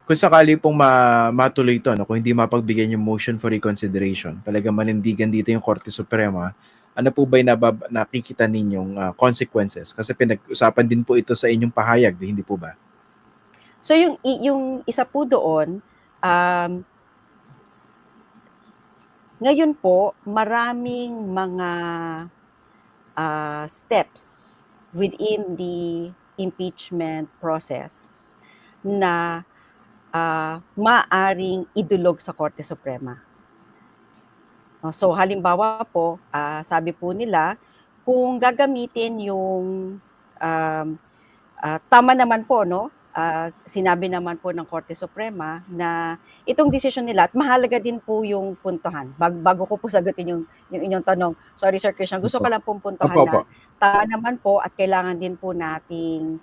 kung sakali pong matuloy ito, no, kung hindi mapagbigyan yung motion for reconsideration, talagang manindigan dito yung Korte Suprema, ano po ba yung nakikita ninyong consequences? Kasi pinag-usapan din po ito sa inyong pahayag, hindi po ba? So yung isa po doon, ngayon po, maraming mga steps within the impeachment process na maaring idulog sa Korte Suprema. So halimbawa po, sabi po nila, kung gagamitin yung tama naman po, no? Sinabi naman po ng Korte Suprema na itong desisyon nila, at mahalaga din po yung puntohan. Bago ko po sagutin yung inyong tanong, sorry Sir Christian, gusto ko lang pong puntohan na tama naman po at kailangan din po nating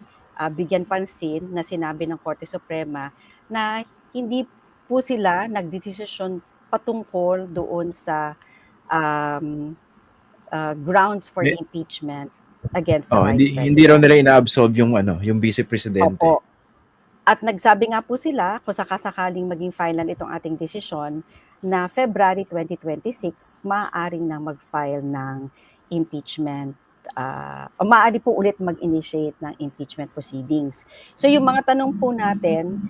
bigyan pansin na sinabi ng Korte Suprema na hindi po sila nagdesisyon patungkol doon sa grounds for impeachment against the Vice President. Hindi raw nila ina-absolve yung Vice Presidente. Opo. At nagsabi nga po sila, kung sakasakaling maging final itong ating desisyon, na February 2026, maaaring na mag-file ng impeachment, o maaari po ulit mag-initiate ng impeachment proceedings. So yung mga tanong po natin,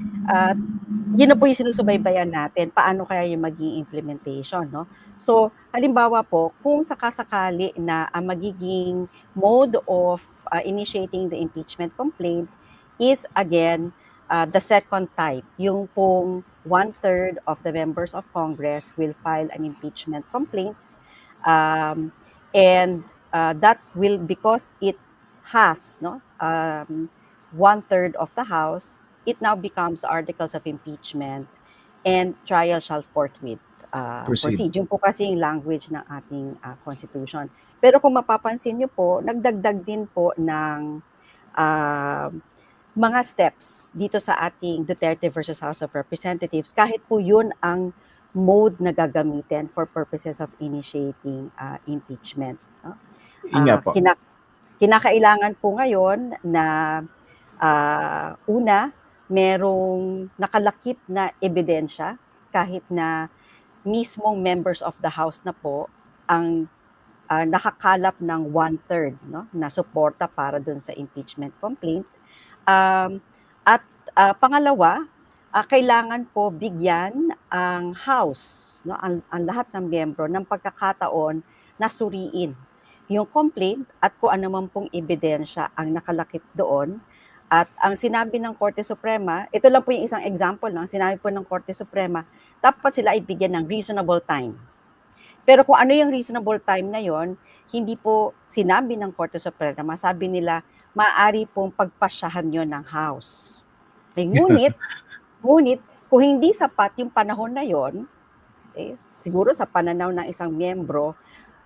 yun na po yung sinusubaybayan natin, paano kaya yung maging implementation, no? So, halimbawa po, kung sakasakali na ang magiging mode of initiating the impeachment complaint is again, the second type, yung pong 1/3 of the members of Congress will file an impeachment complaint, and that will, because it has 1/3 of the House, it now becomes the articles of impeachment and trial shall forthwith proceed. Yung po kasi yung language ng ating Constitution. Pero kung mapapansin nyo po, nagdagdag din po ng mga steps dito sa ating Duterte versus House of Representatives, kahit po yun ang mode na gagamitin for purposes of initiating impeachment. Kinakailangan po ngayon na una, merong nakalakip na ebidensya kahit na mismong members of the House na po ang nakakalap ng 1/3 na suporta para dun sa impeachment complaint. At pangalawa, kailangan po bigyan ang House, ang lahat ng miyembro ng pagkakataon na suriin yung complaint at kung ano man pong ebidensya ang nakalakip doon. At ang sinabi ng Korte Suprema, ito lang po yung isang example, sinabi po ng Korte Suprema, dapat sila ibigyan ng reasonable time. Pero kung ano yung reasonable time na yon, hindi po sinabi ng Korte Suprema, sabi nila, maaari pong pagpasyahan yon ng House. Ngunit, kung hindi sapat yung panahon na yon, siguro sa pananaw ng isang miyembro,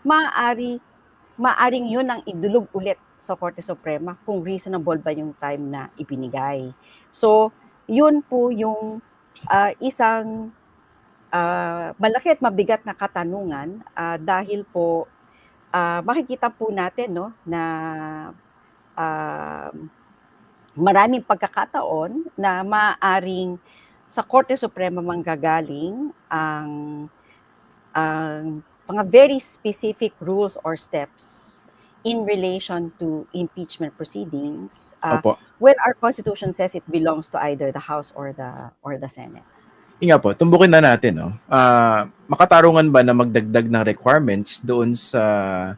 maaring yun ang idulog ulit sa Korte Suprema kung reasonable ba yung time na ibinigay. So, yun po yung isang malaki at mabigat na katanungan dahil po makikita po natin na maraming pagkakataon na maaaring sa Korte Suprema manggagaling ang mga very specific rules or steps in relation to impeachment proceedings when our Constitution says it belongs to either the House or the Senate. Nga po, tumbukin na natin. Makatarungan ba na magdagdag ng requirements doon sa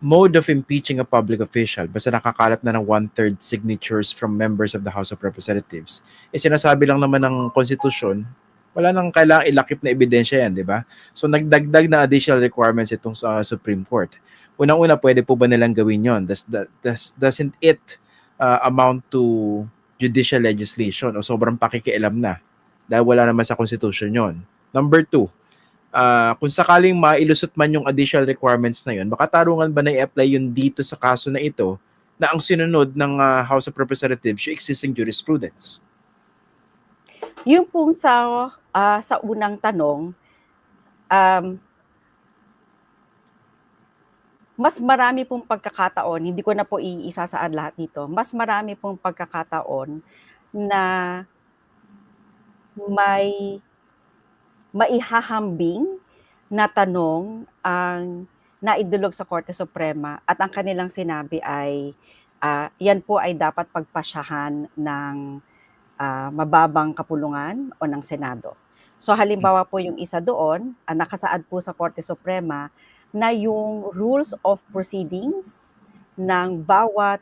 mode of impeaching a public official basta nakakalat na ng 1/3 signatures from members of the House of Representatives? Sinasabi lang naman ng konstitusyon, wala nang kailangang ilakip na ebidensya yan, di ba? So nagdagdag na additional requirements itong sa Supreme Court. Unang-una, pwede po ba nilang gawin yon? Doesn't it amount to judicial legislation o sobrang pakikialam na? Dahil wala naman sa Constitution yon. Number 2, kung sakaling mailusot man yung additional requirements na yun, makatarungan ba na i-apply yun dito sa kaso na ito na ang sinunod ng House of Representatives yung existing jurisprudence? Yung pong sa unang tanong, mas marami pong pagkakataon, hindi ko na po iisasaan lahat dito, mas marami pong pagkakataon na may maihahambing na tanong ang naidulog sa Korte Suprema at ang kanilang sinabi ay yan po ay dapat pagpasyahan ng mababang kapulungan o ng Senado. So halimbawa po yung isa doon, nakasaad po sa Korte Suprema na yung rules of proceedings ng bawat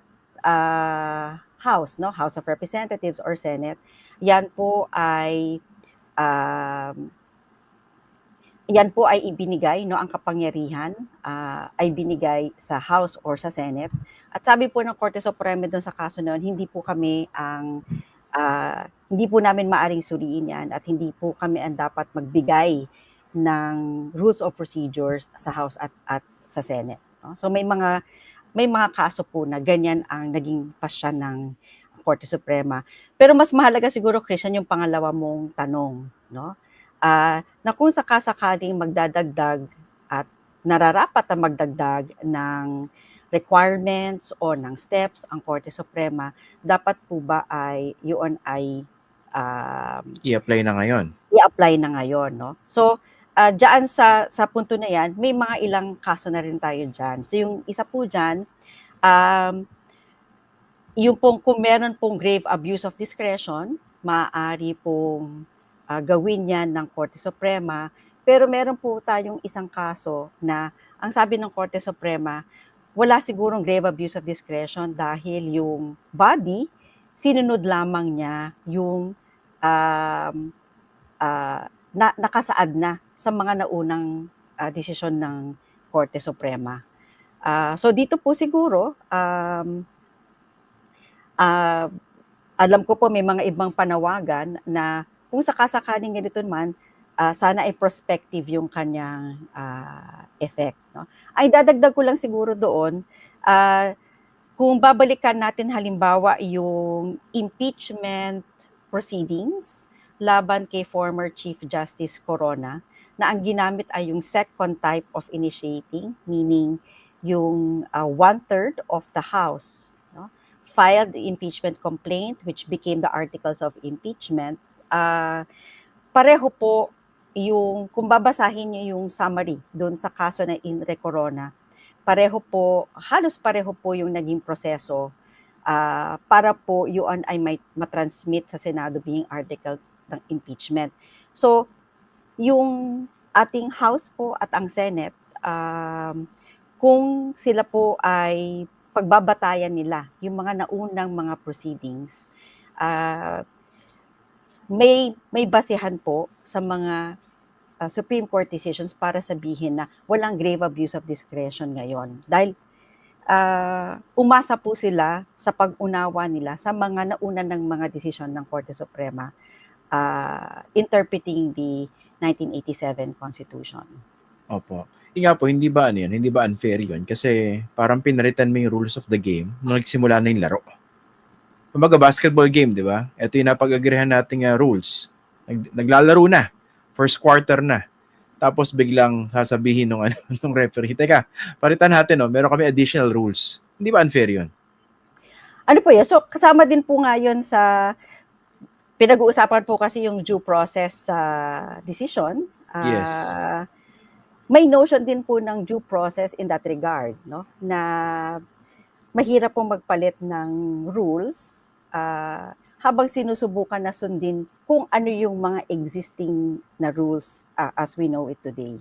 House, no, House of Representatives or Senate, yan po ay ibinigay, no, ang kapangyarihan ay binigay sa House or sa Senate. At sabi po ng Korte Suprema doon sa kaso noon, hindi po namin maaring suriin yan at hindi po kami ang dapat magbigay ng rules of procedures sa House at sa Senate. No? So may mga kaso po na ganyan ang naging pasya ng Korte Suprema. Pero mas mahalaga siguro, Christian, yung pangalawa mong tanong, no? Na kung sakasakaling magdadagdag at nararapat na magdagdag ng requirements o ng steps ang Korte Suprema, dapat po ba ay yun ay I-apply na ngayon. i-apply na ngayon, no? So, diyan sa punto na yan, may mga ilang kaso na rin tayo dyan. So, yung isa po dyan, yung pong kung meron pong grave abuse of discretion, maaari pong gawin yan ng Korte Suprema. Pero meron po tayong isang kaso na ang sabi ng Korte Suprema, wala sigurong grave abuse of discretion dahil yung body, sinunod lamang niya yung nakasaad na sa mga naunang desisyon ng Korte Suprema. So dito po siguro, alam ko po may mga ibang panawagan na kung sakasakaling ganito man, sana ay prospective yung kanyang effect. No? Ay dadagdag ko lang siguro doon, kung babalikan natin halimbawa yung impeachment proceedings laban kay former Chief Justice Corona, na ang ginamit ay yung second type of initiating, meaning yung 1/3 of the House, no, filed the impeachment complaint which became the articles of impeachment. Pareho po yung, kung babasahin niyo yung summary doon sa kaso na Inre Corona, halos pareho po yung naging proseso para po yun ay may matransmit sa Senado being article ng impeachment. So, yung ating House po at ang Senate, kung sila po ay pagbabatayan nila yung mga naunang mga proceedings, may basehan po sa mga Supreme Court decisions para sabihin na walang grave abuse of discretion ngayon. Dahil umasa po sila sa pag-unawa nila sa mga nauna ng mga desisyon ng Korte Suprema interpreting the 1987 Constitution. Opo. Nga po, hindi ba unfair yun? Kasi parang pinalitan mo yung rules of the game nung nagsimula na yung laro. Kumbaga basketball game, di ba? Ito yung napag-agreehan nating rules. Naglalaro na. First quarter na. Tapos biglang sasabihin nung referee, teka, palitan natin, no? Meron kami additional rules. Hindi ba unfair yun? Ano po yun? So, kasama din po nga yun sa pinag-uusapan po kasi yung due process decision. Yes. May notion din po ng due process in that regard, no? Na mahirap pong magpalit ng rules habang sinusubukan na sundin kung ano yung mga existing na rules as we know it today.